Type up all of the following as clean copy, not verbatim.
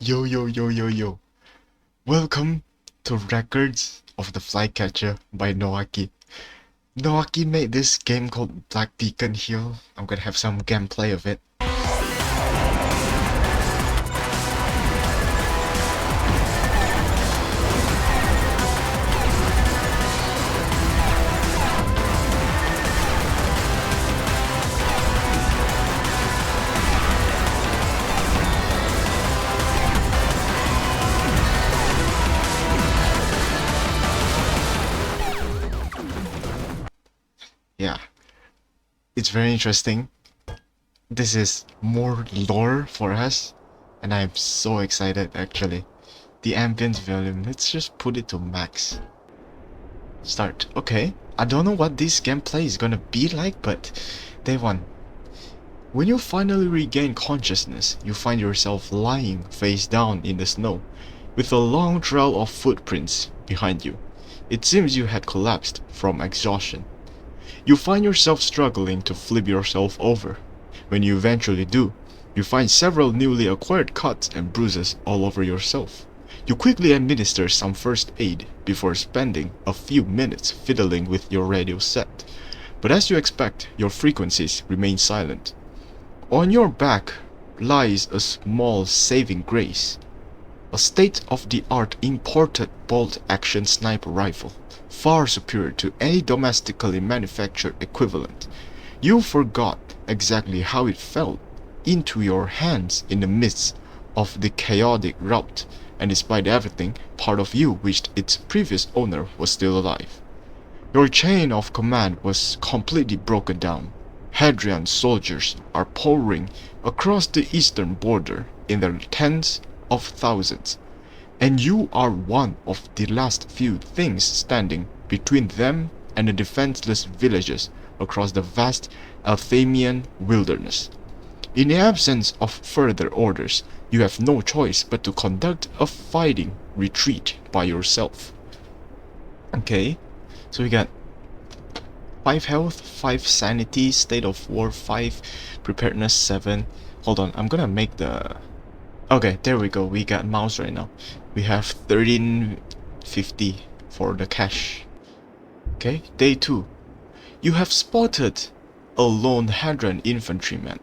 Yo yo yo yo yo. Welcome to Records of the Flycatcher by Nowaki. Nowaki made this game called Black Beacon Hill. I'm gonna have some gameplay of it. Yeah, it's very interesting. This is more lore for us, and I'm so excited actually. The ambience volume, let's just put it to max. Start. Okay, I don't know what this gameplay is gonna be like, but day one. When you finally regain consciousness, you find yourself lying face down in the snow, with a long trail of footprints behind you. It seems you had collapsed from exhaustion. You find yourself struggling to flip yourself over. When you eventually do, you find several newly acquired cuts and bruises all over yourself. You quickly administer some first aid before spending a few minutes fiddling with your radio set. But as you expect, your frequencies remain silent. On your back lies a small saving grace, a state-of-the-art imported bolt-action sniper rifle, far superior to any domestically manufactured equivalent. You forgot exactly how it fell into your hands in the midst of the chaotic rout, and despite everything, part of you wished its previous owner was still alive. Your chain of command was completely broken down. Hadrian soldiers are pouring across the eastern border in their tens of thousands, and you are one of the last few things standing between them and the defenseless villages across the vast Altheimian wilderness. In the absence of further orders, you have no choice but to conduct a fighting retreat by yourself. Okay, so we got 5 health, 5 sanity, state of war 5, preparedness 7. Hold on, I'm gonna make the... Okay, there we go, we got mouse right now. We have 1350 for the cash. Okay, day 2. You have spotted a lone Hadrian infantryman.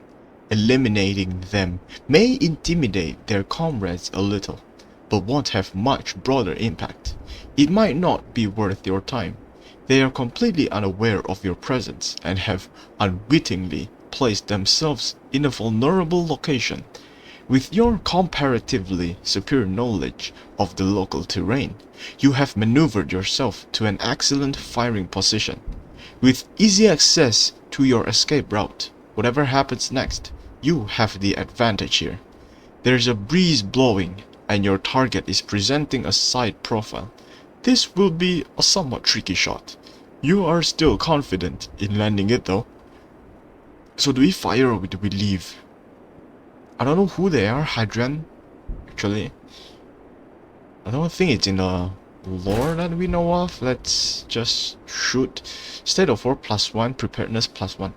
Eliminating them may intimidate their comrades a little, but won't have much broader impact. It might not be worth your time. They are completely unaware of your presence and have unwittingly placed themselves in a vulnerable location. With your comparatively superior knowledge of the local terrain, you have maneuvered yourself to an excellent firing position. With easy access to your escape route, whatever happens next, you have the advantage here. There's a breeze blowing, and your target is presenting a side profile. This will be a somewhat tricky shot. You are still confident in landing it though. So do we fire or do we leave? I don't know who they are, Hadrian, actually. I don't think it's in the lore that we know of. Let's just shoot. State of war +1, preparedness +1.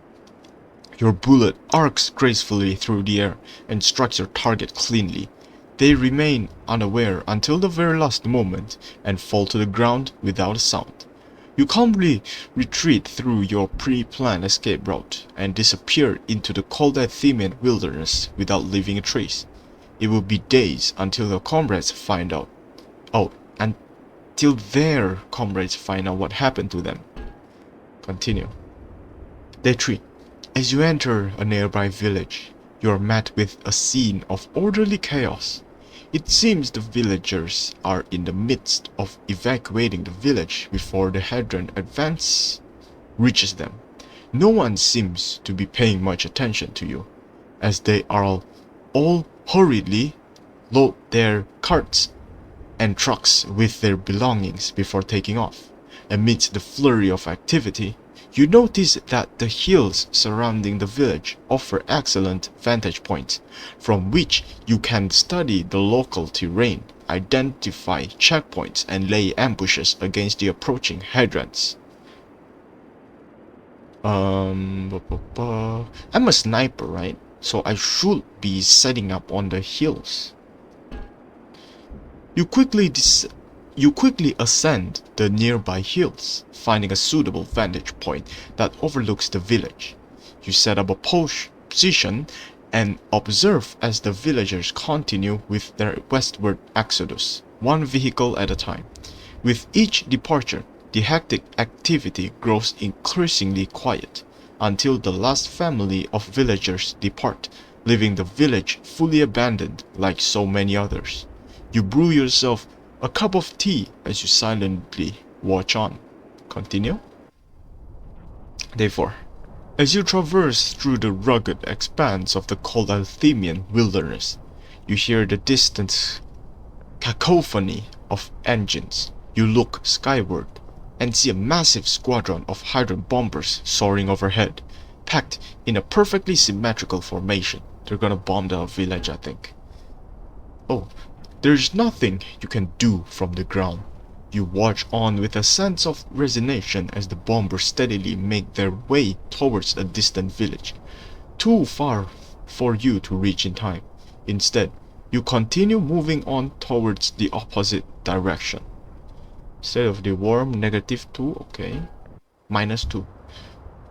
Your bullet arcs gracefully through the air and strikes your target cleanly. They remain unaware until the very last moment and fall to the ground without a sound. You calmly retreat through your pre-planned escape route and disappear into the cold Altheimian wilderness without leaving a trace. It will be days until your comrades find out. Oh, until their comrades find out what happened to them. Continue. Day 3. As you enter a nearby village, you are met with a scene of orderly chaos. It seems the villagers are in the midst of evacuating the village before the Hadrian advance reaches them. No one seems to be paying much attention to you, as they are all hurriedly load their carts and trucks with their belongings before taking off. Amidst the flurry of activity, you notice that the hills surrounding the village offer excellent vantage points, from which you can study the local terrain, identify checkpoints, and lay ambushes against the approaching Hadrians. I'm a sniper, right? So I should be setting up on the hills. You you quickly ascend the nearby hills, finding a suitable vantage point that overlooks the village. You set up a position and observe as the villagers continue with their westward exodus, one vehicle at a time. With each departure, the hectic activity grows increasingly quiet, until the last family of villagers depart, leaving the village fully abandoned like so many others. You brew yourself a cup of tea as you silently watch on. Continue. Day 4. As you traverse through the rugged expanse of the cold Althemian wilderness, you hear the distant cacophony of engines. You look skyward and see a massive squadron of hydrant bombers soaring overhead, packed in a perfectly symmetrical formation. They're gonna bomb the village, I think. Oh, there's nothing you can do from the ground. You watch on with a sense of resignation as the bombers steadily make their way towards a distant village, too far for you to reach in time. Instead, you continue moving on towards the opposite direction. State of the worm, -2, okay. -2.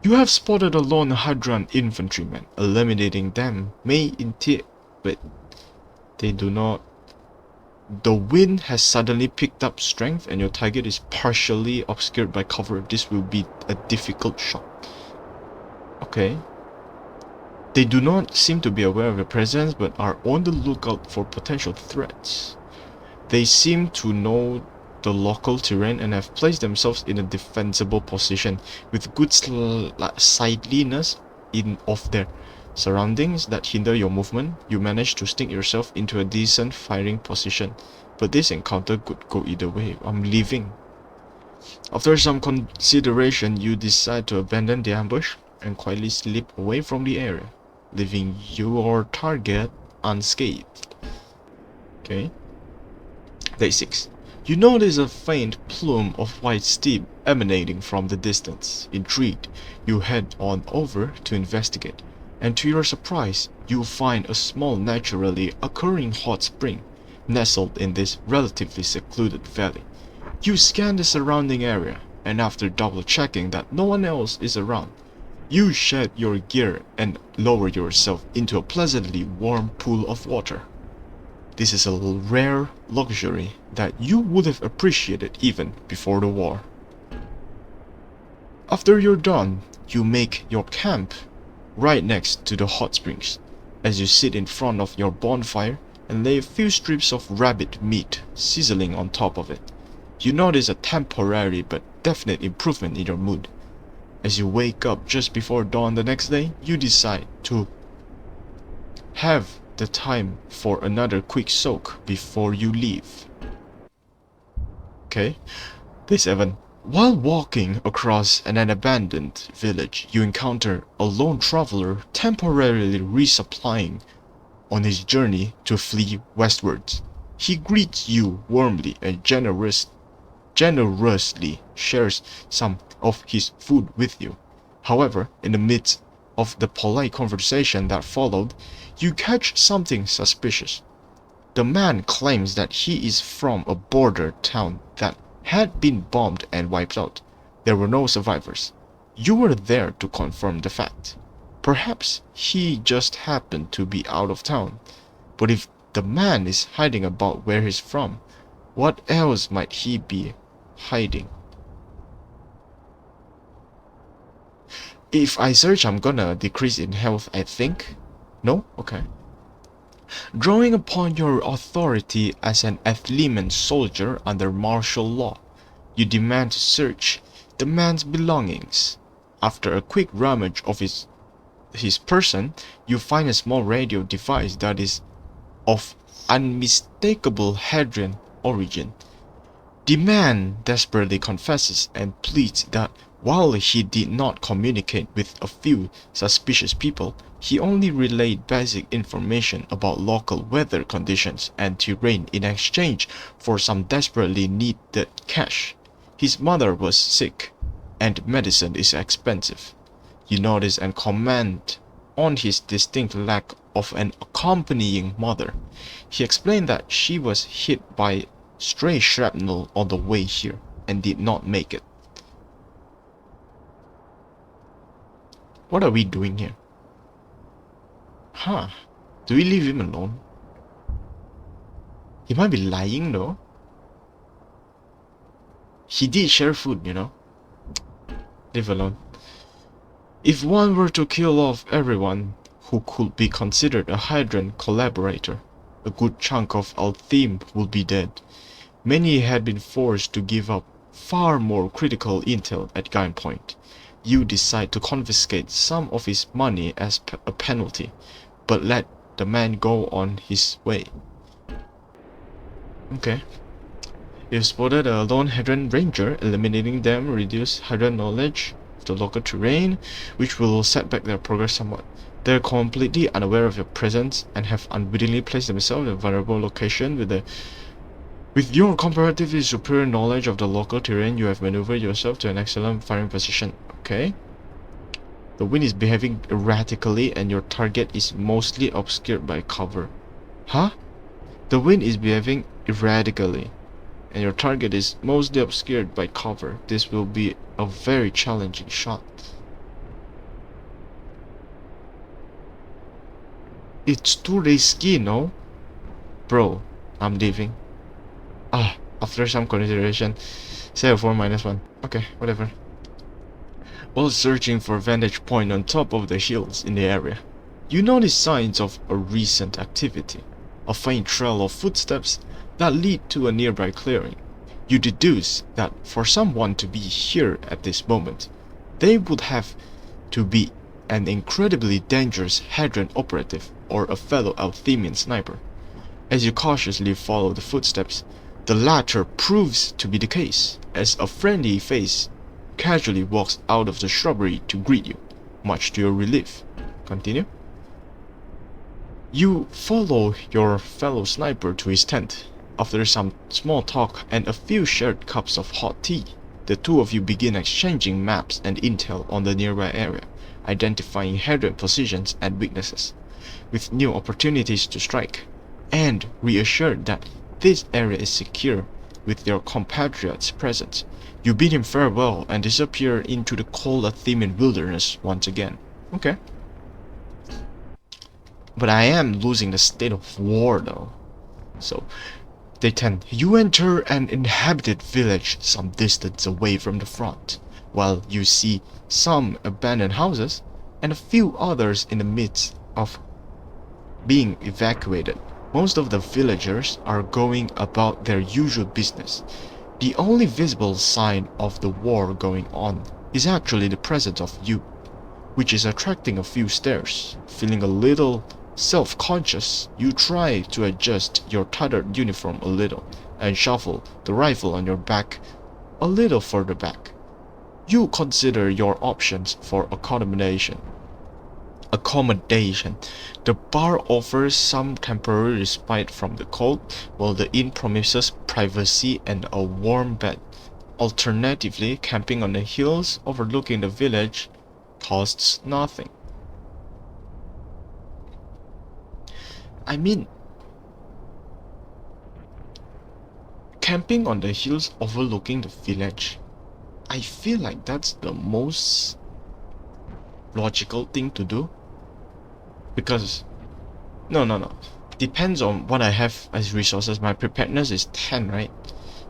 You have spotted a lone Hadrian infantryman. Eliminating them may but they do not. The wind has suddenly picked up strength and your target is partially obscured by cover. This will be a difficult shot. Okay. They do not seem to be aware of your presence but are on the lookout for potential threats. They seem to know the local terrain and have placed themselves in a defensible position with good sightliness of their surroundings that hinder your movement. You manage to sneak yourself into a decent firing position, but this encounter could go either way. I'm leaving. After some consideration, you decide to abandon the ambush and quietly slip away from the area, leaving your target unscathed. Okay. Day 6. You notice a faint plume of white steam emanating from the distance. Intrigued, you head on over to investigate, and to your surprise, you find a small naturally occurring hot spring nestled in this relatively secluded valley. You scan the surrounding area, and after double-checking that no one else is around, you shed your gear and lower yourself into a pleasantly warm pool of water. This is a rare luxury that you would have appreciated even before the war. After you're done, you make your camp right next to the hot springs. As you sit in front of your bonfire and lay a few strips of rabbit meat sizzling on top of it, you notice a temporary but definite improvement in your mood. As you wake up just before dawn the next day, you decide to have the time for another quick soak before you leave. Okay. Day 7. While walking across an abandoned village, you encounter a lone traveler temporarily resupplying on his journey to flee westwards. He greets you warmly and generously shares some of his food with you. However, in the midst of the polite conversation that followed, you catch something suspicious. The man claims that he is from a border town that had been bombed and wiped out. There were no survivors. You were there to confirm the fact. Perhaps he just happened to be out of town. But if the man is hiding about where he's from, what else might he be hiding? If I search, I'm gonna decrease in health, I think. No? Okay. Drawing upon your authority as an Altheiman soldier under martial law, you demand to search the man's belongings. After a quick rummage of his person, you find a small radio device that is of unmistakable Hadrian origin. The man desperately confesses and pleads that while he did not communicate with a few suspicious people, he only relayed basic information about local weather conditions and terrain in exchange for some desperately needed cash. His mother was sick, and medicine is expensive. You notice and comment on his distinct lack of an accompanying mother. He explained that she was hit by stray shrapnel on the way here and did not make it. What are we doing here? Huh? Do we leave him alone? He might be lying though. He did share food, you know. Leave alone. If one were to kill off everyone who could be considered a Hadrian collaborator, a good chunk of Altheim would be dead. Many had been forced to give up far more critical intel at gunpoint. You decide to confiscate some of his money as a penalty, but let the man go on his way. Okay. You've spotted a lone Hadrian ranger. Eliminating them reduce Hadrian knowledge of the local terrain, which will set back their progress somewhat. They're completely unaware of your presence and have unwittingly placed themselves in a vulnerable location. With your comparatively superior knowledge of the local terrain, you have maneuvered yourself to an excellent firing position. Okay. The wind is behaving erratically and your target is mostly obscured by cover. Huh? The wind is behaving erratically and your target is mostly obscured by cover. This will be a very challenging shot. It's too risky, no? Bro, I'm leaving. After some consideration, say a 4-1. Okay, whatever. While searching for a vantage point on top of the hills in the area, you notice signs of a recent activity. A faint trail of footsteps that lead to a nearby clearing. You deduce that for someone to be here at this moment, they would have to be an incredibly dangerous Hadrian operative or a fellow Althemian sniper. As you cautiously follow the footsteps, the latter proves to be the case, as a friendly face casually walks out of the shrubbery to greet you, much to your relief. Continue. You follow your fellow sniper to his tent. After some small talk and a few shared cups of hot tea, the two of you begin exchanging maps and intel on the nearby area, identifying Hadrian positions and weaknesses, with new opportunities to strike, and reassured that this area is secure with your compatriot's presence. You bid him farewell and disappear into the cold Athenian wilderness once again. Okay. But I am losing the state of war though. So, Day 10. You enter an inhabited village some distance away from the front, while you see some abandoned houses and a few others in the midst of being evacuated. Most of the villagers are going about their usual business. The only visible sign of the war going on is actually the presence of you, which is attracting a few stares. Feeling a little self-conscious, you try to adjust your tattered uniform a little and shuffle the rifle on your back a little further back. You consider your options for accommodation. The bar offers some temporary respite from the cold, while the inn promises privacy and a warm bed. Alternatively, camping on the hills overlooking the village costs nothing. I mean, camping on the hills overlooking the village, I feel like that's the most logical thing to do. Because, no. Depends on what I have as resources. My preparedness is 10, right?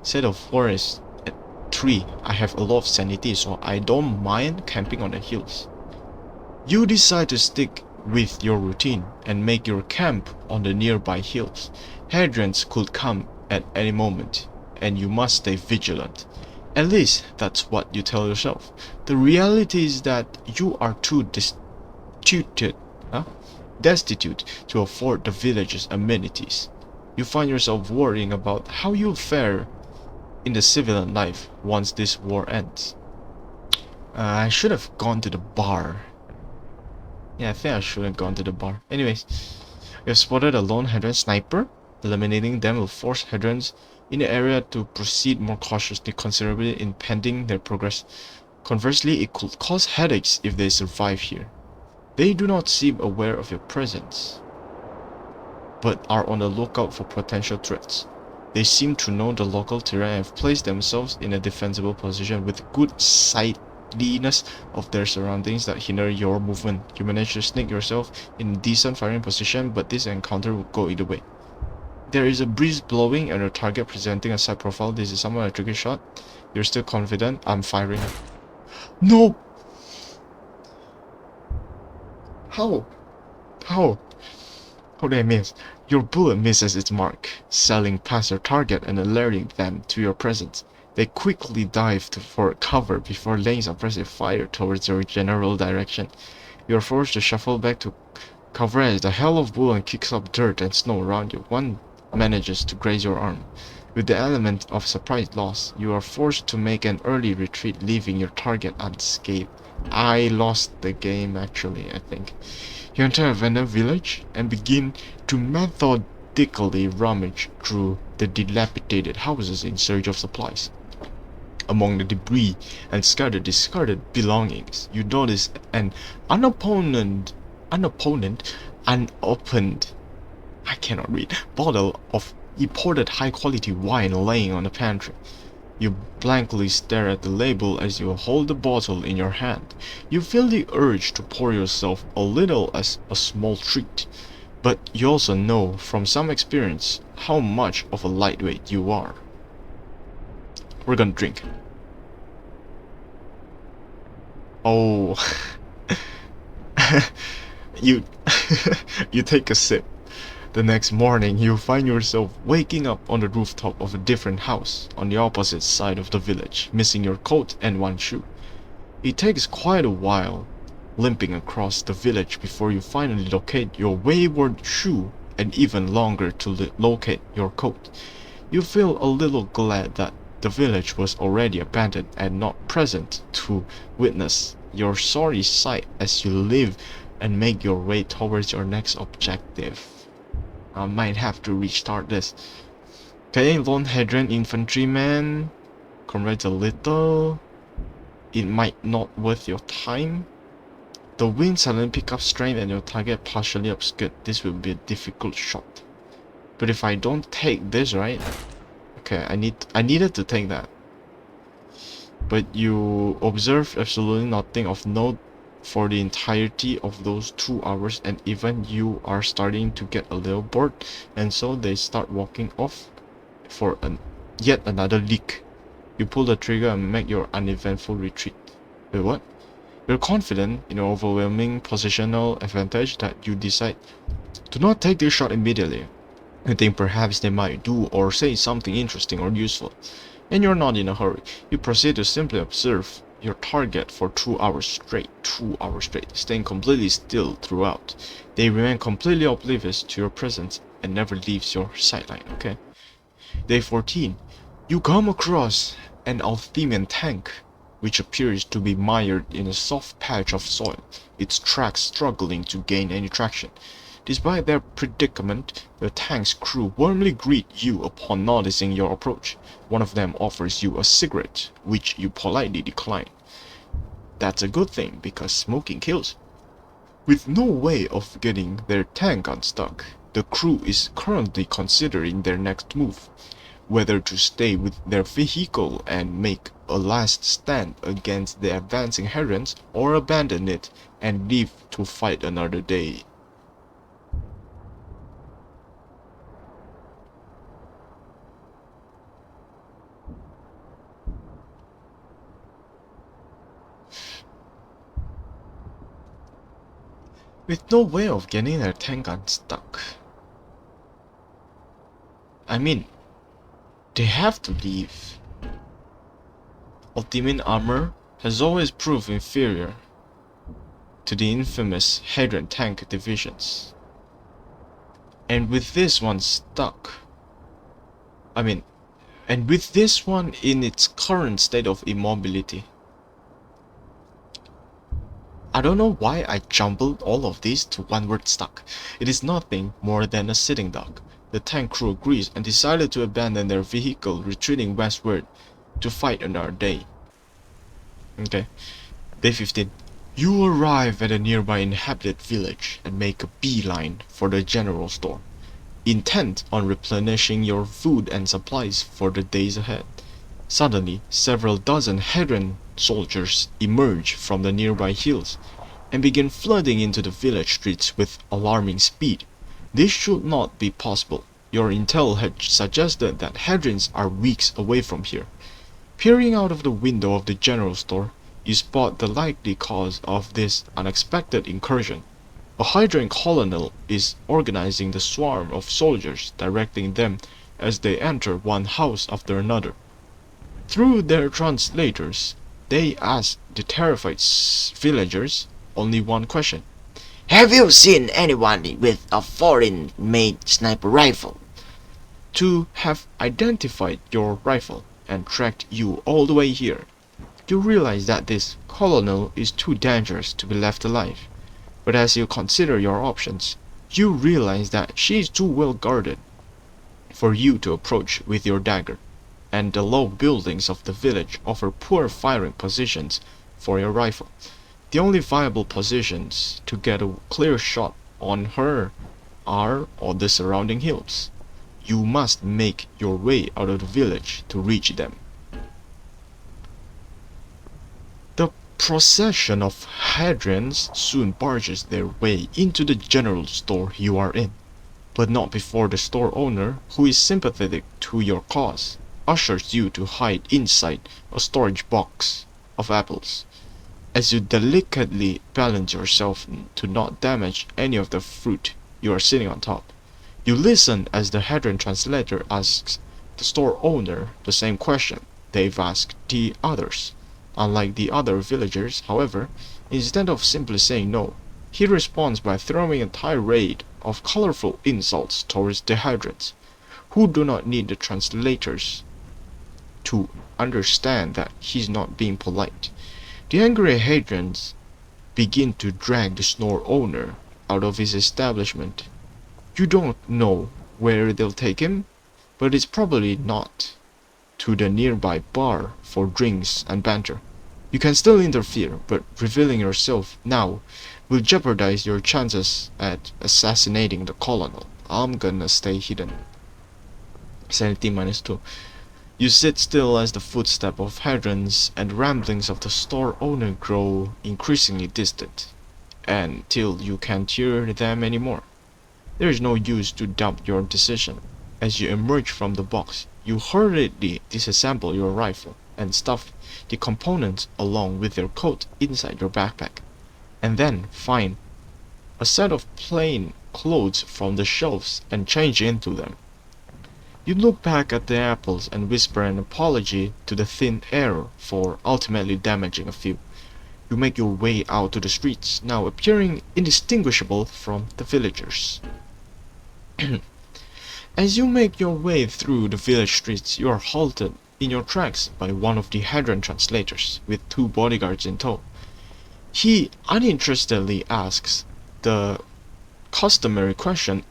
Set of 4 is at 3. I have a lot of sanity, so I don't mind camping on the hills. You decide to stick with your routine and make your camp on the nearby hills. Hadrians could come at any moment, and you must stay vigilant. At least that's what you tell yourself. The reality is that you are too destitute to afford the village's amenities. You find yourself worrying about how you'll fare in the civilian life once this war ends. I should have gone to the bar. Yeah, I think I should have gone to the bar. Anyways, you have spotted a lone Hadrian sniper. Eliminating them will force Hadrians in the area to proceed more cautiously, considerably impeding their progress. Conversely, it could cause headaches if they survive here. They do not seem aware of your presence, but are on the lookout for potential threats. They seem to know the local terrain and have placed themselves in a defensible position with good sightliness of their surroundings that hinder your movement. You manage to sneak yourself in a decent firing position, but this encounter will go either way. There is a breeze blowing and a target presenting a side profile. This is somewhat a tricky shot. You're still confident. I'm firing. No! How? How? How did I miss? Your bullet misses its mark, sailing past your target and alerting them to your presence. They quickly dive for cover before laying suppressive fire towards your general direction. You are forced to shuffle back to cover as the hail of bullet kicks up dirt and snow around you. One manages to graze your arm. With the element of surprise loss, you are forced to make an early retreat, leaving your target unscathed. I lost the game actually, I think. You enter a Venom village and begin to methodically rummage through the dilapidated houses in search of supplies. Among the debris and scattered discarded belongings, you notice an unopened, I cannot read, bottle of imported high-quality wine laying on the pantry. You blankly stare at the label as you hold the bottle in your hand. You feel the urge to pour yourself a little as a small treat, but you also know from some experience how much of a lightweight you are. We're gonna drink. Oh, you you take a sip. The next morning, you find yourself waking up on the rooftop of a different house on the opposite side of the village, missing your coat and one shoe. It takes quite a while limping across the village before you finally locate your wayward shoe, and even longer to locate your coat. You feel a little glad that the village was already abandoned and not present to witness your sorry sight as you leave and make your way towards your next objective. I might have to restart this. Okay, lone Hadrian infantryman. Congrats a little. It might not worth your time. The wind suddenly pick up strength and your target partially obscured. This will be a difficult shot. But if I don't take this, right? Okay, I needed to take that. But you observe absolutely nothing of note for the entirety of those 2 hours, and even you are starting to get a little bored, and so they start walking off for yet another leak. You pull the trigger and make your uneventful retreat. Wait, what? You're confident in your overwhelming positional advantage that you decide to not take this shot immediately. You think perhaps they might do or say something interesting or useful, and you're not in a hurry. You proceed to simply observe your target for 2 hours straight, staying completely still throughout. They remain completely oblivious to your presence and never leaves your sightline, okay? Day 14. You come across an Altheian tank, which appears to be mired in a soft patch of soil, its tracks struggling to gain any traction. Despite their predicament, the tank's crew warmly greet you upon noticing your approach. One of them offers you a cigarette, which you politely decline. That's a good thing, because smoking kills. With no way of getting their tank unstuck, the crew is currently considering their next move, whether to stay with their vehicle and make a last stand against the advancing Hadrians, or abandon it and leave to fight another day. With no way of getting their tank unstuck. I mean, they have to leave. Altheim armor has always proved inferior to the infamous Hadrian tank divisions. And with this one stuck, and with this one in its current state of immobility, I don't know why I jumbled all of these to one word stuck. It is nothing more than a sitting duck. The tank crew agrees and decided to abandon their vehicle, retreating westward to fight another day. Okay. Day 15. You arrive at a nearby inhabited village and make a beeline for the general store. intent on replenishing your food and supplies for the days ahead. Suddenly, several dozen Hadrian soldiers emerge from the nearby hills and begin flooding into the village streets with alarming speed. This should not be possible. Your intel had suggested that Hadrians are weeks away from here. Peering out of the window of the general store, you spot the likely cause of this unexpected incursion. A Hadrian colonel is organizing the swarm of soldiers, directing them as they enter one house after another. Through their translators, they ask the terrified villagers only one question. Have you seen anyone with a foreign-made sniper rifle? To have identified your rifle and tracked you all the way here. You realize that this colonel is too dangerous to be left alive. But as you consider your options, you realize that she is too well guarded for you to approach with your dagger, and the low buildings of the village offer poor firing positions for your rifle. The only viable positions to get a clear shot on her are on the surrounding hills. You must make your way out of the village to reach them. The procession of Hadrians soon barges their way into the general store you are in, but not before the store owner, who is sympathetic to your cause, ushers you to hide inside a storage box of apples. As you delicately balance yourself to not damage any of the fruit you are sitting on top, you listen as the Hadrian translator asks the store owner the same question they've asked the others. Unlike the other villagers, however, instead of simply saying no, he responds by throwing a tirade of colorful insults towards the Hadrians, who do not need the translators to understand that he's not being polite. The angry Hadrians begin to drag the store owner out of his establishment. You don't know where they'll take him, but it's probably not to the nearby bar for drinks and banter. You can still interfere, but revealing yourself now will jeopardize your chances at assassinating the colonel. I'm gonna stay hidden. Sanity -2. You sit still as the footsteps of Hadrians and ramblings of the store owner grow increasingly distant, until you can't hear them anymore. There is no use to doubt your decision. As you emerge from the box, you hurriedly disassemble your rifle and stuff the components along with your coat inside your backpack, and then find a set of plain clothes from the shelves and change into them. You look back at the apples and whisper an apology to the thin air for ultimately damaging a few. You make your way out to the streets, now appearing indistinguishable from the villagers. As you make your way through the village streets, you are halted in your tracks by one of the Hadrian translators, with 2 bodyguards in tow. He uninterestedly asks the customary question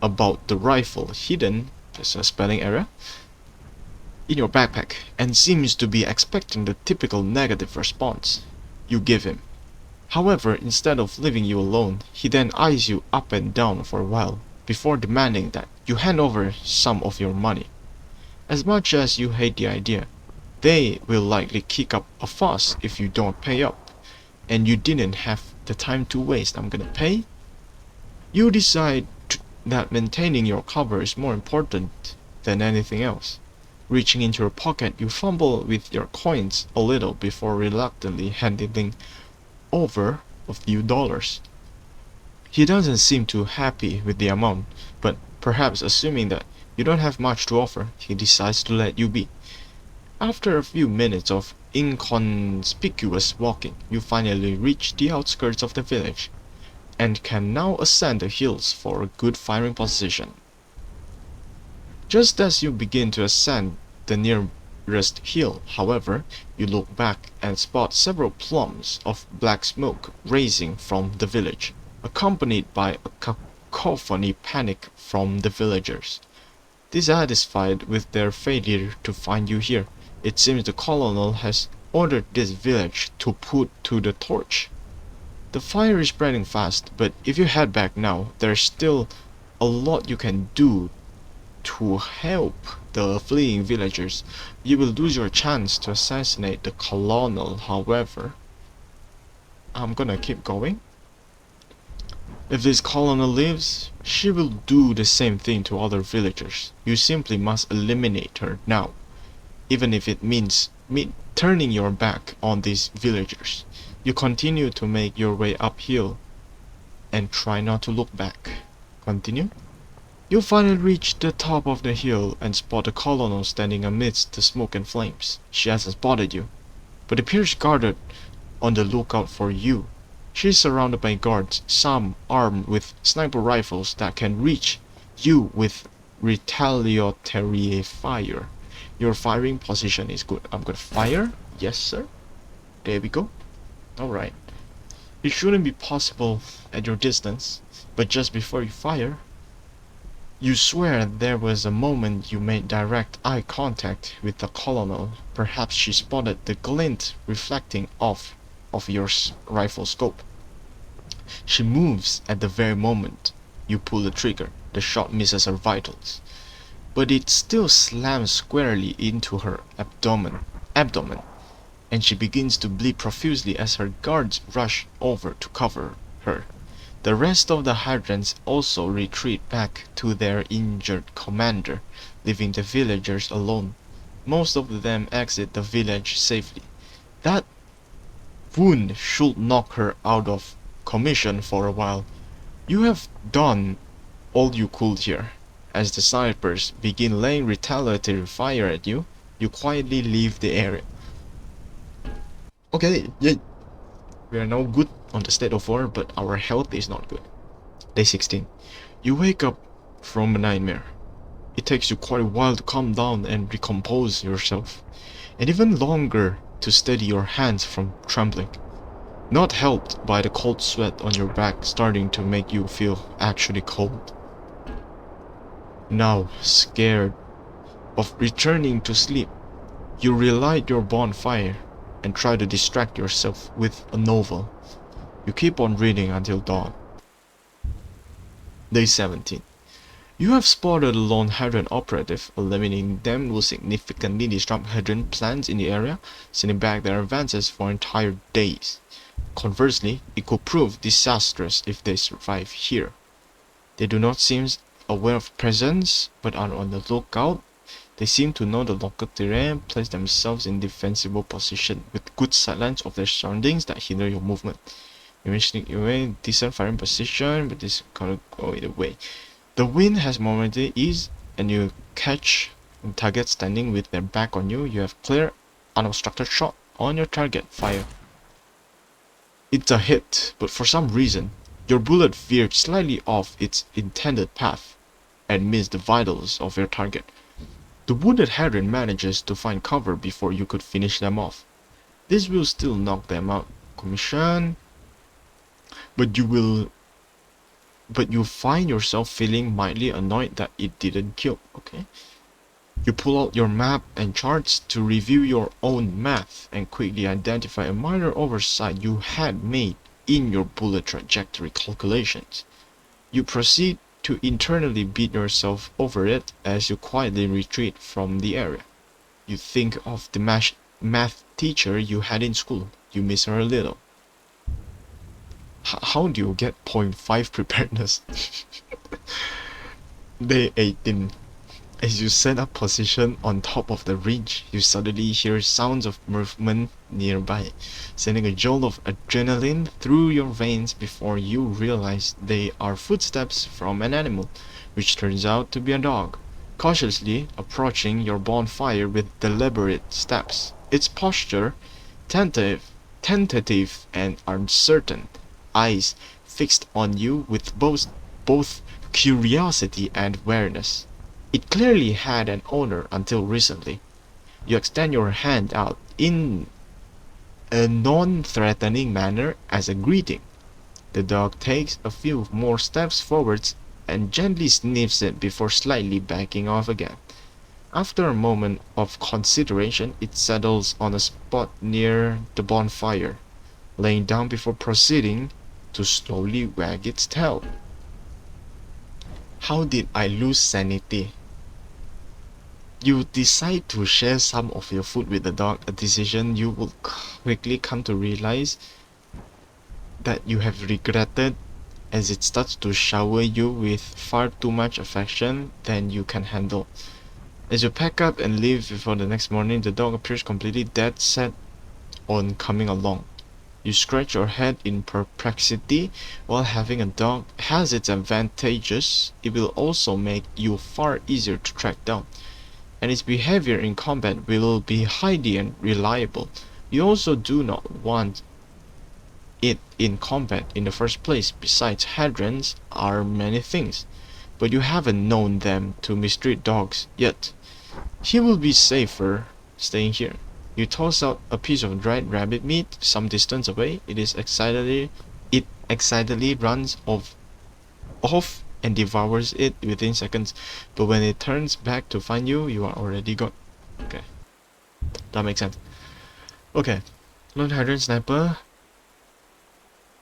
about the rifle hidden, there's a spelling error, in your backpack, and seems to be expecting the typical negative response you give him. However, instead of leaving you alone, he then eyes you up and down for a while, before demanding that you hand over some of your money. As much as you hate the idea, they will likely kick up a fuss if you don't pay up, and you didn't have the time to waste. I'm gonna pay? You decide that maintaining your cover is more important than anything else. Reaching into your pocket, you fumble with your coins a little before reluctantly handing over a few dollars. He doesn't seem too happy with the amount, but perhaps assuming that you don't have much to offer, he decides to let you be. After a few minutes of inconspicuous walking, you finally reach the outskirts of the village, and can now ascend the hills for a good firing position. Just as you begin to ascend the nearest hill, however, you look back and spot several plumes of black smoke rising from the village, accompanied by a cacophony panic from the villagers. Dissatisfied with their failure to find you here, it seems the colonel has ordered this village to put to the torch. The fire is spreading fast, but if you head back now, there's still a lot you can do to help the fleeing villagers. You will lose your chance to assassinate the colonel, however. I'm gonna keep going. If this colonel lives, she will do the same thing to other villagers. You simply must eliminate her now, even if it means turning your back on these villagers. You continue to make your way uphill and try not to look back. Continue. You finally reach the top of the hill and spot the colonel standing amidst the smoke and flames. She hasn't spotted you, but appears guarded on the lookout for you. She is surrounded by guards, some armed with sniper rifles that can reach you with retaliatory fire. Your firing position is good. I'm gonna fire. Yes, sir. There we go. Alright. It shouldn't be possible at your distance, but just before you fire, you swear there was a moment you made direct eye contact with the colonel. Perhaps she spotted the glint reflecting off of your rifle scope. She moves at the very moment you pull the trigger. The shot misses her vitals, but it still slams squarely into her abdomen, and she begins to bleed profusely as her guards rush over to cover her. The rest of the Hadrians also retreat back to their injured commander, leaving the villagers alone. Most of them exit the village safely. That wound should knock her out of commission for a while. You have done all you could here. As the snipers begin laying retaliatory fire at you, you quietly leave the area. Okay, yeah, we are now good on the state of war, but our health is not good. Day 16. You wake up from a nightmare. It takes you quite a while to calm down and recompose yourself, and even longer to steady your hands from trembling. Not helped by the cold sweat on your back starting to make you feel actually cold. Now, scared of returning to sleep, you relight your bonfire and try to distract yourself with a novel. You keep on reading until dawn. Day 17. You have spotted a lone Hadrian operative. Eliminating them will significantly disrupt Hadrian plans in the area, sending back their advances for entire days. Conversely, it could prove disastrous if they survive here. They do not seem aware of presence, but are on the lookout. They seem to know the local terrain, place themselves in defensible position with good sightlines of their surroundings that hinder your movement. You may sneak away, decent firing position, but this can't go either way. The wind has momentarily eased, and you catch a target standing with their back on you. You have clear, unobstructed shot on your target. Fire. It's a hit, but for some reason, your bullet veered slightly off its intended path and missed the vitals of your target. The wounded Hadrian manages to find cover before you could finish them off. This will still knock them out commission, but you find yourself feeling mildly annoyed that it didn't kill. Okay. You pull out your map and charts to review your own math and quickly identify a minor oversight you had made in your bullet trajectory calculations. You proceed to internally beat yourself over it as you quietly retreat from the area. You think of the math teacher you had in school. You miss her a little. How do you get 0.5 preparedness? Day 18. As you set up position on top of the ridge, you suddenly hear sounds of movement nearby, sending a jolt of adrenaline through your veins before you realize they are footsteps from an animal, which turns out to be a dog, cautiously approaching your bonfire with deliberate steps. Its posture, tentative and uncertain, eyes fixed on you with both curiosity and awareness. It clearly had an owner until recently. You extend your hand out in a non-threatening manner as a greeting. The dog takes a few more steps forwards and gently sniffs it before slightly backing off again. After a moment of consideration, it settles on a spot near the bonfire, laying down before proceeding to slowly wag its tail. How did I lose sanity? You decide to share some of your food with the dog, a decision you will quickly come to realize that you have regretted, as it starts to shower you with far too much affection than you can handle. As you pack up and leave before the next morning, the dog appears completely dead set on coming along. You scratch your head in perplexity. While having a dog has its advantages, it will also make you far easier to track down, and its behavior in combat will be highly unreliable. You also do not want it in combat in the first place. Besides, Hadrians are many things, but you haven't known them to mistreat dogs yet. He will be safer staying here. You toss out a piece of dried rabbit meat some distance away. It excitedly runs off and devours it within seconds, but when it turns back to find you, you are already gone. Okay, that makes sense. Okay, Lord Hadrian Sniper,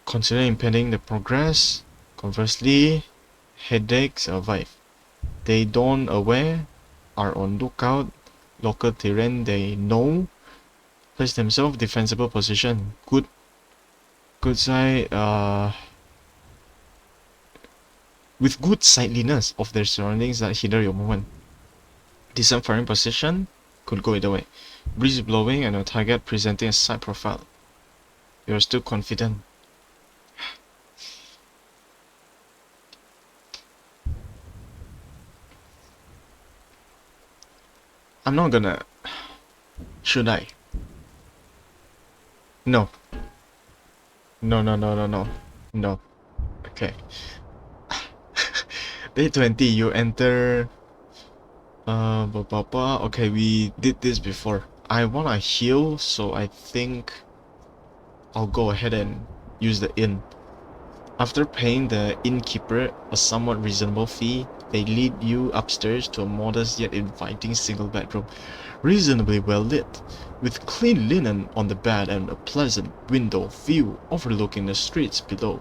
consider impeding the progress. Conversely, headaches survive. They don't aware, are on lookout, local terrain they know, place themselves defensible position. Good side, with good sightliness of their surroundings that hinder your movement. Decent firing position could go either way. Breeze blowing and a target presenting a side profile. You are still confident. I'm not gonna... Should I? No. No. Okay. Day 20, you enter... Okay, we did this before. I wanna heal, so I think I'll go ahead and use the inn. After paying the innkeeper a somewhat reasonable fee, they lead you upstairs to a modest yet inviting single bedroom, reasonably well lit, with clean linen on the bed and a pleasant window view overlooking the streets below.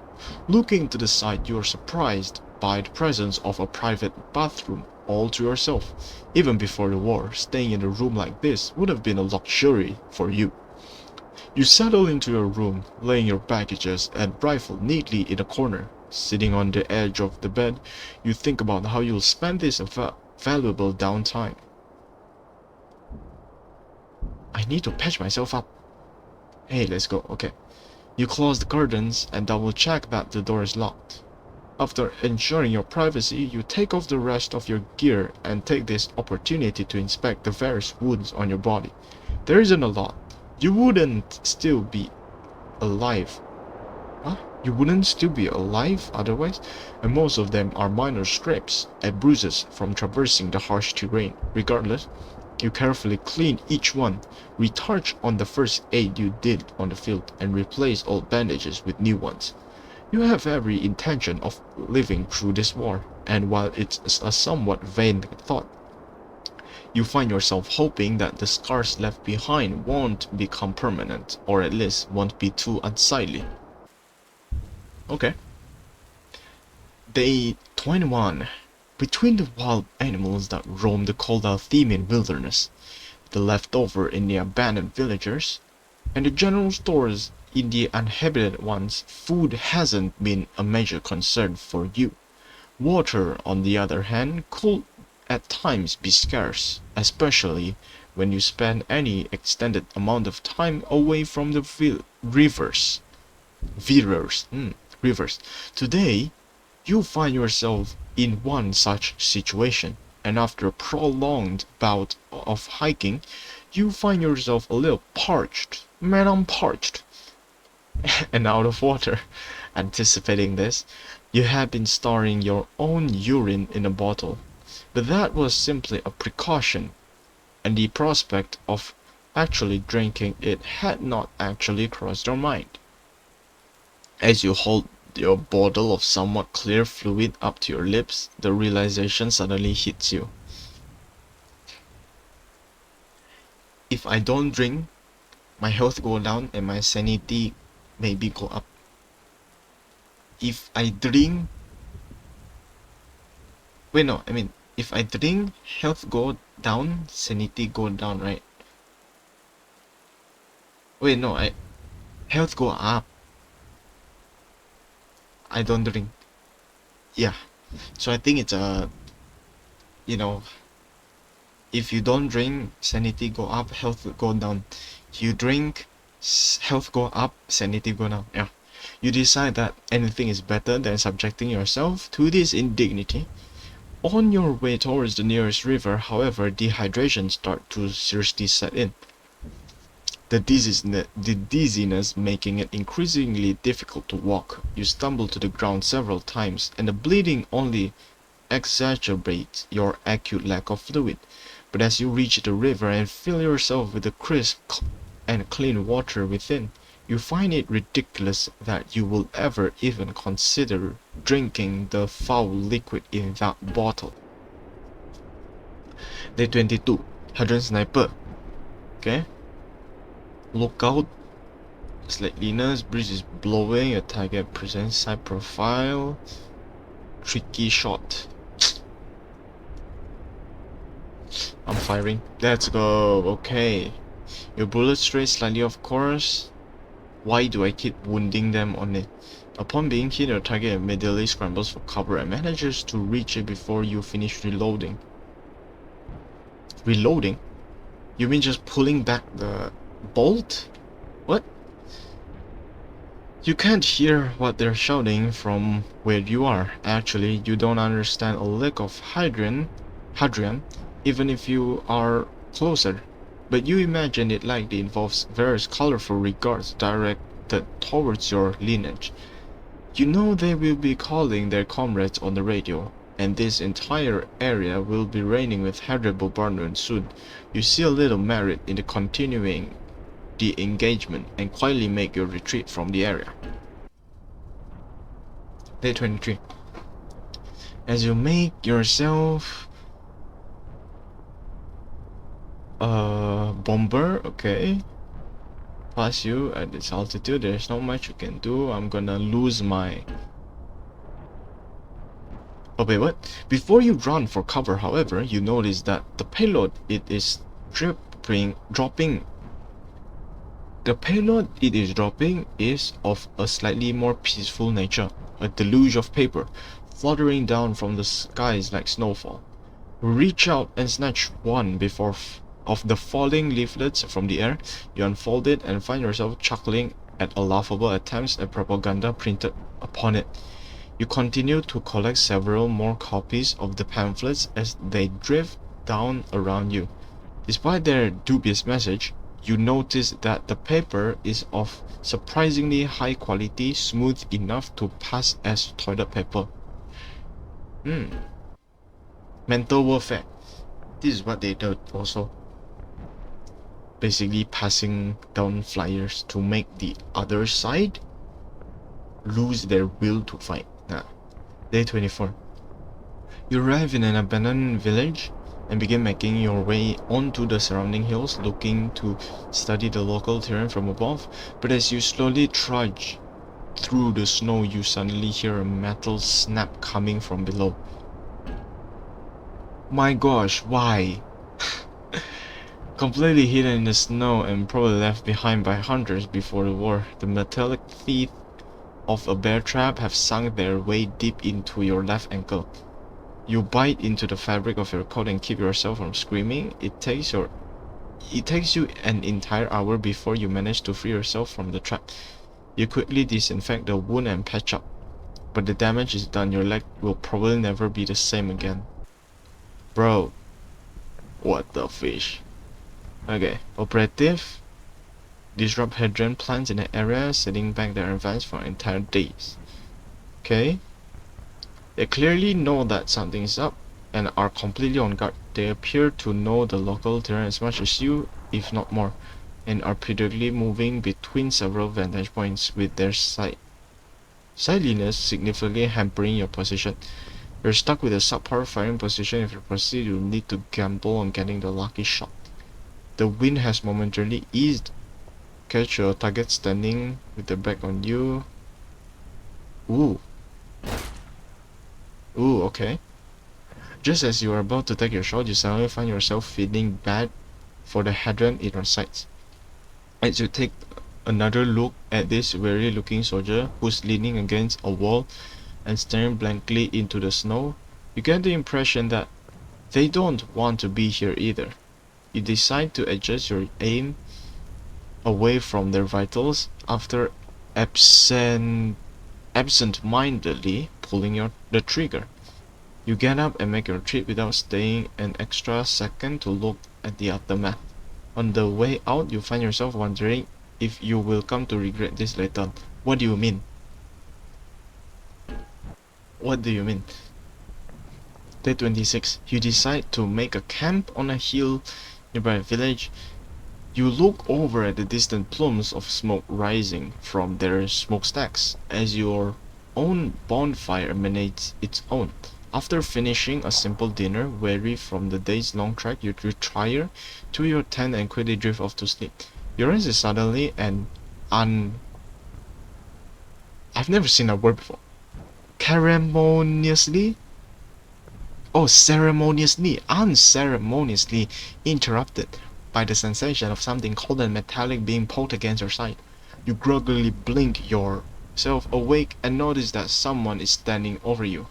Looking to the side, you are surprised by the presence of a private bathroom all to yourself. Even before the war, staying in a room like this would have been a luxury for you. You settle into your room, laying your baggages and rifle neatly in a corner. Sitting on the edge of the bed, you think about how you'll spend this valuable downtime. I need to patch myself up. Hey, let's go. Okay. You close the curtains and double check that the door is locked. After ensuring your privacy, you take off the rest of your gear and take this opportunity to inspect the various wounds on your body. There isn't a lot. You wouldn't still be alive. Huh? You wouldn't still be alive otherwise? And most of them are minor scrapes and bruises from traversing the harsh terrain. Regardless, you carefully clean each one, retouch on the first aid you did on the field, and replace old bandages with new ones. You have every intention of living through this war, and while it's a somewhat vain thought, you find yourself hoping that the scars left behind won't become permanent, or at least won't be too unsightly. Okay. Day 21. Between the wild animals that roam the cold Altheian wilderness, the leftover in the abandoned villagers, and the general stores in the uninhabited ones, food hasn't been a major concern for you. Water, on the other hand, could at times be scarce, especially when you spend any extended amount of time away from the rivers. Rivers. Today, you find yourself in one such situation, and after a prolonged bout of hiking, you find yourself a little parched. Man, I'm parched. And out of water. Anticipating this, you had been storing your own urine in a bottle, but that was simply a precaution, and the prospect of actually drinking it had not actually crossed your mind. As you hold your bottle of somewhat clear fluid up to your lips, the realization suddenly hits you. If I don't drink, my health go down and my sanity maybe go up. If I drink, Wait, no, I mean, if I drink, health go down, sanity go down, right? Wait, no, health go up. I don't drink. Yeah. So I think it's a, you know, if you don't drink, sanity go up, health go down. You drink, health go up, sanity go down. Yeah. You decide that anything is better than subjecting yourself to this indignity. On your way towards the nearest river, however, dehydration starts to seriously set in. The dizziness making it increasingly difficult to walk. You stumble to the ground several times, and the bleeding only exacerbates your acute lack of fluid. But as you reach the river and fill yourself with the crisp and clean water within, you find it ridiculous that you will ever even consider drinking the foul liquid in that bottle. Day 22. Hadrian Sniper. Okay. Look out. Slightliness, breeze is blowing, your target presents side profile. Tricky shot. I'm firing. Let's go. Okay. Your bullet strays slightly off course. Why do I keep wounding them on it? Upon being hit, your target immediately scrambles for cover and manages to reach it before you finish reloading. Reloading? You mean just pulling back the bolt? What? You can't hear what they're shouting from where you are. Actually, you don't understand a lick of Hadrian, even if you are closer. But you imagine it likely involves various colorful regards directed towards your lineage. You know they will be calling their comrades on the radio, and this entire area will be raining with Hadria bombardment soon. You see a little merit in the continuing the engagement and quietly make your retreat from the area. Day 23. As you make yourself bomber, okay, pass you at this altitude, there's not much you can do. I'm gonna lose my... Oh wait, what? Before you run for cover, however, you notice that the payload it is dropping is of a slightly more peaceful nature, a deluge of paper, fluttering down from the skies like snowfall. Reach out and snatch one of the falling leaflets from the air. You unfold it and find yourself chuckling at a laughable attempts at propaganda printed upon it. You continue to collect several more copies of the pamphlets as they drift down around you. Despite their dubious message, you notice that the paper is of surprisingly high quality, smooth enough to pass as toilet paper. Mental warfare. This is what they do also. Basically passing down flyers to make the other side lose their will to fight. Day 24. You arrive in an abandoned village and begin making your way onto the surrounding hills, looking to study the local terrain from above. But as you slowly trudge through the snow, you suddenly hear a metal snap coming from below. My gosh, why? Completely hidden in the snow and probably left behind by hunters before the war, the metallic teeth of a bear trap have sunk their way deep into your left ankle. You bite into the fabric of your coat and keep yourself from screaming. It takes you an entire hour before you manage to free yourself from the trap. You quickly disinfect the wound and patch up, but the damage is done. Your leg will probably never be the same again. Bro, what the fish? Okay, operative. Disrupt Hadrian plants in the area, setting back their advance for entire days. Okay. They clearly know that something is up and are completely on guard. They appear to know the local terrain as much as you, if not more, and are periodically moving between several vantage points with their sideliness significantly hampering your position. You're stuck with a subpar firing position. If you proceed, you'll need to gamble on getting the lucky shot. The wind has momentarily eased. Catch your target standing with their back on you. Ooh, okay. Just as you are about to take your shot, you suddenly find yourself feeling bad for the hadron in your sights. As you take another look at this weary looking soldier who's leaning against a wall and staring blankly into the snow, you get the impression that they don't want to be here either. You decide to adjust your aim away from their vitals after absent-mindedly pulling the trigger. You get up and make your trip without staying an extra second to look at the aftermath. On the way out, you find yourself wondering if you will come to regret this later. What do you mean? What do you mean? Day 26. You decide to make a camp on a hill nearby a village. You look over at the distant plumes of smoke rising from their smokestacks as your own bonfire emanates its own. After finishing a simple dinner, weary from the day's long trek, you retire to your tent and quickly drift off to sleep. Your rest is suddenly and I've never seen that word before. Unceremoniously interrupted by the sensation of something cold and metallic being poked against your side. You groggily blink yourself awake and notice that someone is standing over you.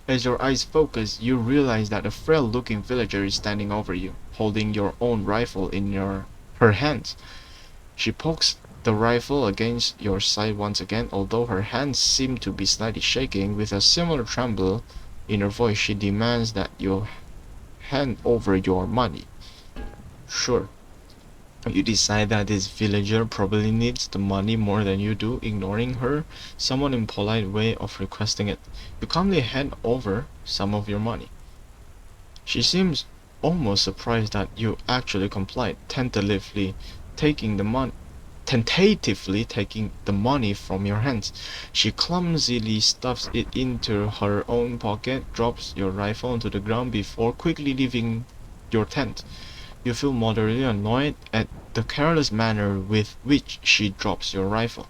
As your eyes focus, you realize that a frail-looking villager is standing over you, holding your own rifle in her hands. She pokes the rifle against your side once again, although her hands seem to be slightly shaking. With a similar tremble in her voice, she demands that you hand over your money. Sure. You decide that this villager probably needs the money more than you do, ignoring her somewhat impolite way of requesting it. You calmly hand over some of your money. She seems almost surprised that you actually complied, tentatively taking the money from your hands. She clumsily stuffs it into her own pocket, drops your rifle onto the ground before quickly leaving your tent. You feel moderately annoyed at the careless manner with which she drops your rifle.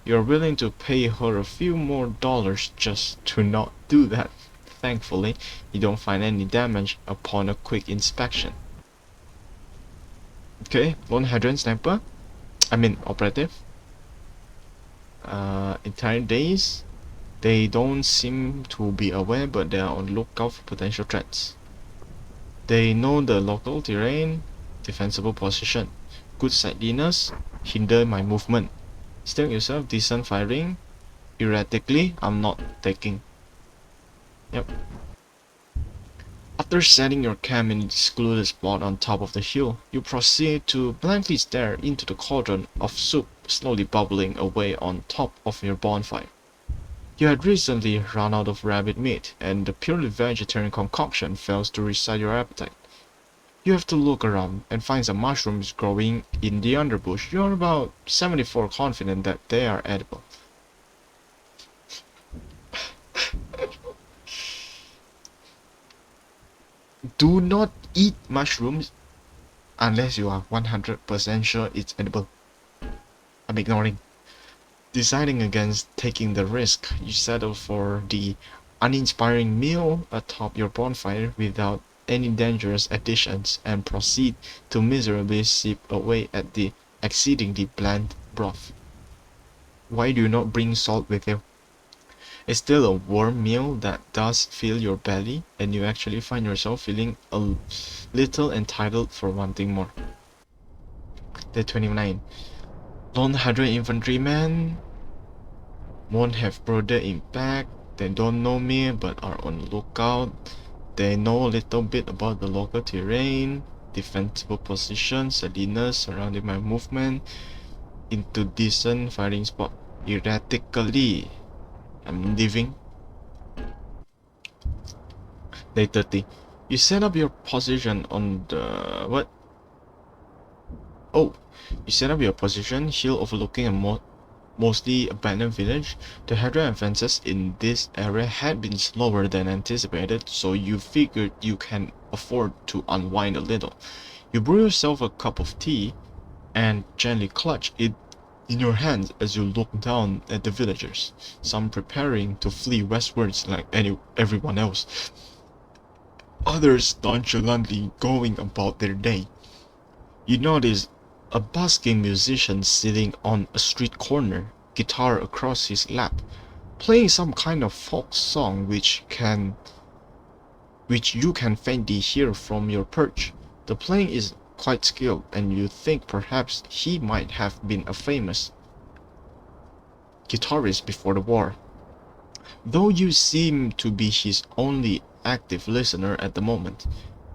You are willing to pay her a few more dollars just to not do that. Thankfully, you don't find any damage upon a quick inspection. Okay, Lone Hadron Sniper. Operative. Entire days. They don't seem to be aware, but they are on the lookout for potential threats. They know the local terrain, defensible position, good sightliness, hinder my movement. Still yourself, decent firing, erratically, I'm not taking. Yep. After setting your camp in a secluded spot on top of the hill, you proceed to blankly stare into the cauldron of soup slowly bubbling away on top of your bonfire. You had recently run out of rabbit meat, and the purely vegetarian concoction fails to recite your appetite. You have to look around and find some mushrooms growing in the underbush. You are about 74 confident that they are edible. Do not eat mushrooms unless you are 100% sure it's edible. I'm ignoring. Deciding against taking the risk, you settle for the uninspiring meal atop your bonfire without any dangerous additions and proceed to miserably sip away at the exceedingly bland broth. Why do you not bring salt with you? It's still a warm meal that does fill your belly, and you actually find yourself feeling a little entitled for wanting more. Day 29. Lone Hadron infantrymen won't have broader impact. They don't know me but are on the lookout. They know a little bit about the local terrain, defensible positions, steadiness surrounding my movement into decent firing spot. Erratically, I'm leaving. Day 30. You set up your position on the what? Oh, you set up your position hill overlooking a mostly abandoned village. The Hadria advances in this area had been slower than anticipated, so you figured you can afford to unwind a little. You brew yourself a cup of tea and gently clutch it in your hands as you look down at the villagers, some preparing to flee westwards like everyone else. others nonchalantly going about their day. You notice a busking musician sitting on a street corner, guitar across his lap, playing some kind of folk song which you can faintly hear from your perch. The playing is quite skilled, and you think perhaps he might have been a famous guitarist before the war. Though you seem to be his only active listener at the moment,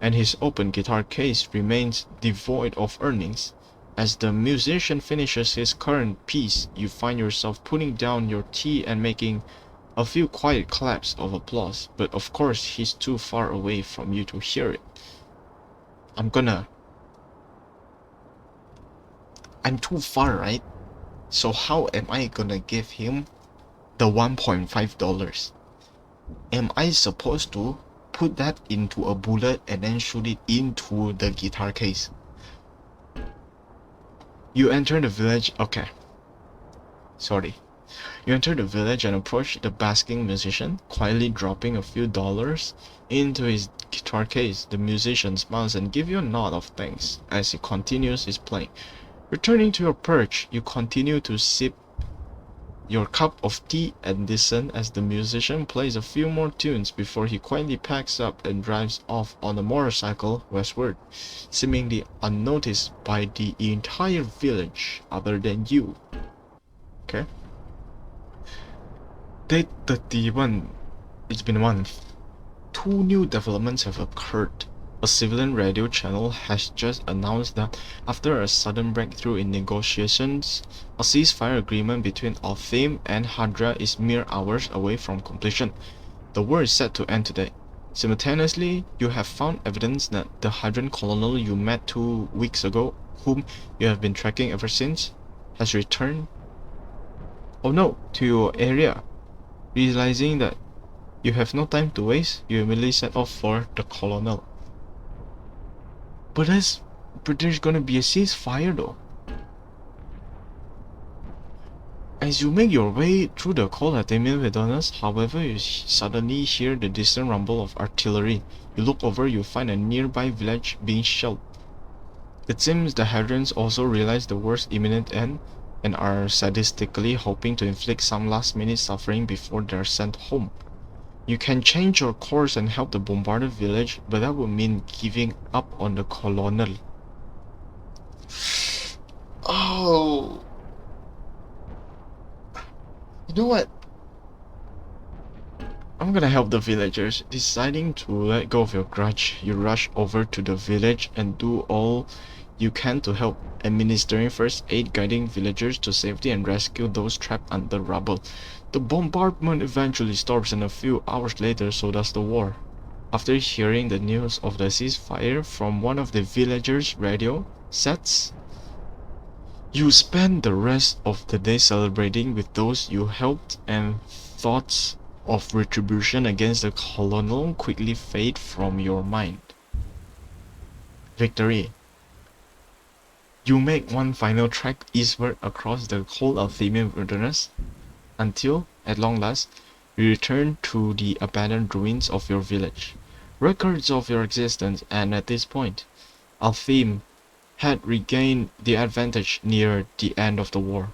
and his open guitar case remains devoid of earnings, as the musician finishes his current piece, you find yourself putting down your tea and making a few quiet claps of applause, but of course he's too far away from you to hear it. I'm too far, right? So how am I gonna give him the $1.5? Am I supposed to put that into a bullet and then shoot it into the guitar case? You enter the village. Okay. Sorry. You enter the village and approach the basking musician, quietly dropping a few dollars into his guitar case. The musician smiles and gives you a nod of thanks as he continues his playing. Returning to your perch, you continue to sip your cup of tea and listen as the musician plays a few more tunes before he quietly packs up and drives off on a motorcycle westward, seemingly unnoticed by the entire village other than you. Okay. Date 31. It's been a month. Two new developments have occurred. A civilian radio channel has just announced that after a sudden breakthrough in negotiations, a ceasefire agreement between Altheim and Hadria is mere hours away from completion. The war is set to end today. Simultaneously, you have found evidence that the Hadrian colonel you met 2 weeks ago, whom you have been tracking ever since, has returned to your area. Realizing that you have no time to waste, you immediately set off for the colonel. But there's gonna be a ceasefire though. As you make your way through the cold Altheimian wilderness, however, you suddenly hear the distant rumble of artillery. You look over, you find a nearby village being shelled. It seems the Hadrians also realize the war's imminent end and are sadistically hoping to inflict some last-minute suffering before they are sent home. You can change your course and help the bombarded village, but that would mean giving up on the colonel. Oh. You know what? I'm gonna help the villagers. Deciding to let go of your grudge, you rush over to the village and do all you can to help, administering first aid, guiding villagers to safety, and rescue those trapped under rubble. The bombardment eventually stops, and a few hours later, so does the war. After hearing the news of the ceasefire from one of the villagers' radio sets, you spend the rest of the day celebrating with those you helped, and thoughts of retribution against the colonel quickly fade from your mind. Victory. You make one final trek eastward across the cold Altheimian wilderness, until, at long last, you return to the abandoned ruins of your village, records of your existence, and at this point, Altheim had regained the advantage near the end of the war,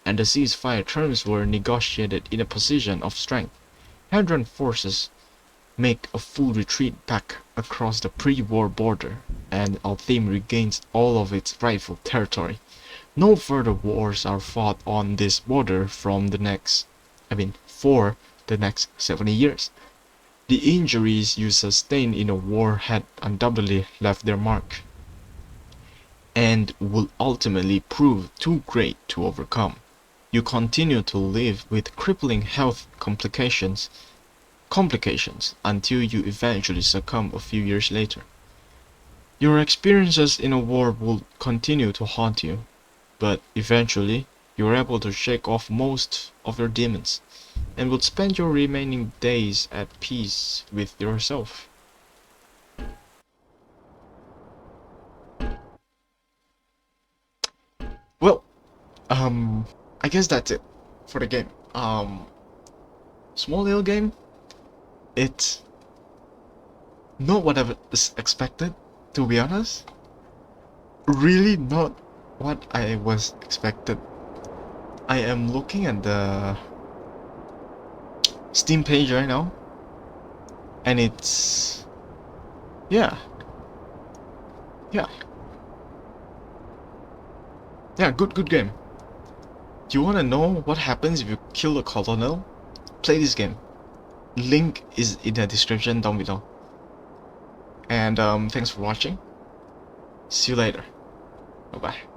and the ceasefire terms were negotiated in a position of strength. Hadrian forces make a full retreat back across the pre-war border, and Altheim regains all of its rightful territory. No further wars are fought on this border for the next 70 years. The injuries you sustained in the war had undoubtedly left their mark, and will ultimately prove too great to overcome. You continue to live with crippling health complications until you eventually succumb a few years later. Your experiences in a war will continue to haunt you, but eventually you are able to shake off most of your demons, and will spend your remaining days at peace with yourself. Well, I guess that's it for the game. Small little game. It's not what I was expected, to be honest. Really not what I was expected. I am looking at the Steam page right now, and it's yeah, good game. Do you wanna know what happens if you kill a colonel? Play this game. Link is in the description down below. And thanks for watching. See you later. Bye bye.